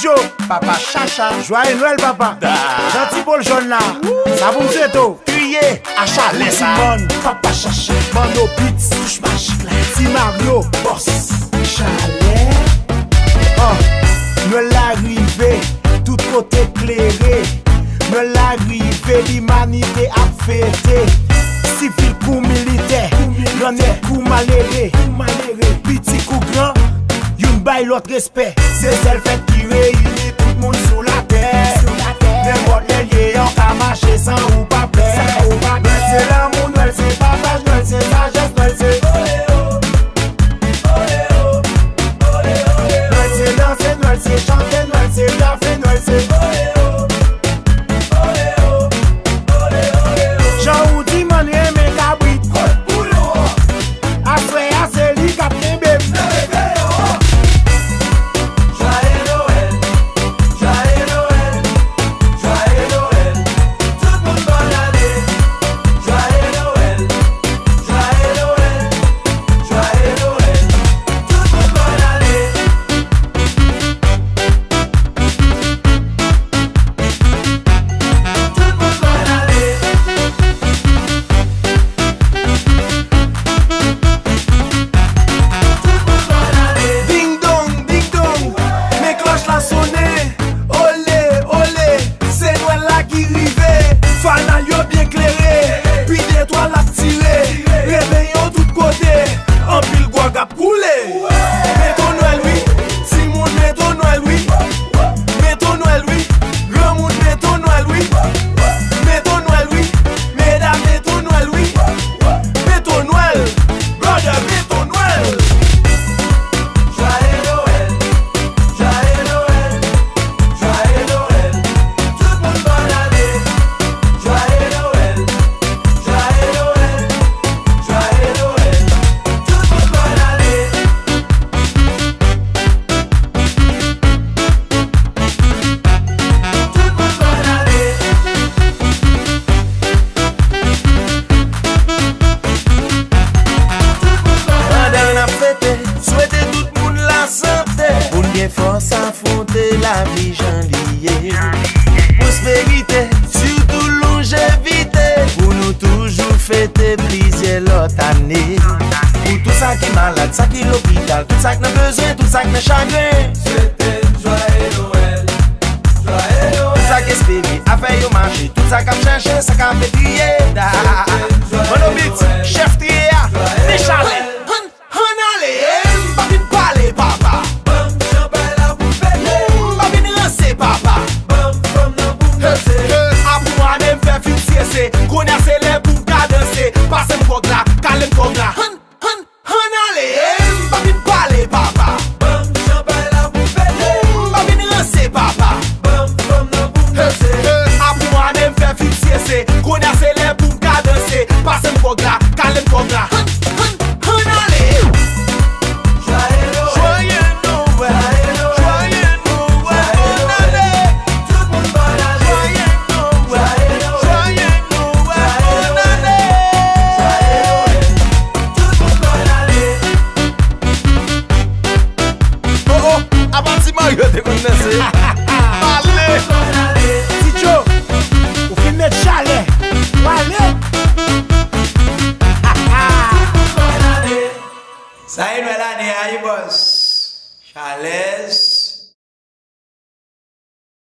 Joe, papa Chacha, joyeux Noël papa. Gentil bol jaune là, ça vous fait tout. Crier à Chalet Simone, papa Chacha. Mano Beats, touche magique là. Si Mario, boss, Chalet. Oh, Noël arrivé, tout côté éclairé. Noël arrivé, l'humanité a fêté. Civil coup militaire, l'on est coup maléré. Petit coup grand, y'une baille l'autre respect. C'est celle fait qui réunit tout le monde sur la terre. N'importe les liés, on va marcher sans ou pas plaire. Noël c'est l'amour, Noël c'est partage, Noël c'est sagesse, Noël c'est Noël c'est danser, Noël c'est chanter, Noël c'est graffer, Noël c'est Jean ou Dimon mais cabrit. Après c'est lui qui a pris bébé. Force affronter la vie janvier. Prospérité, surtout longévité. Pour nous toujours fêter plaisir l'autre année. Pour tout ça qui est malade, ça qui est l'hôpital, tout ça qui n'a besoin, tout ça qui n'a chagrin. C'était joyeux Noël, joyeux Noël. Tout ça qui espérait, a fait au marché, tout ça qui a cherché, ça qui a fait trier. Mano Beats, chef trier, des chalets. On allait, pas vite parler, papa. Qu'on a célèbre pour danser, passez mon coq là, calme mon coq là. Allez, pas vite parler, papa. Bam, champagne la poupée. Pas vite danser, papa. Bam, bam, la poupée. Après moi, on aime faire fixer, qu'on a célèbre pour danser, passez mon coq là, calme mon coq là. Si Joe, ou fin mettre chalet. Allez. Ça y est, Noël année, aïe boss. Chalez.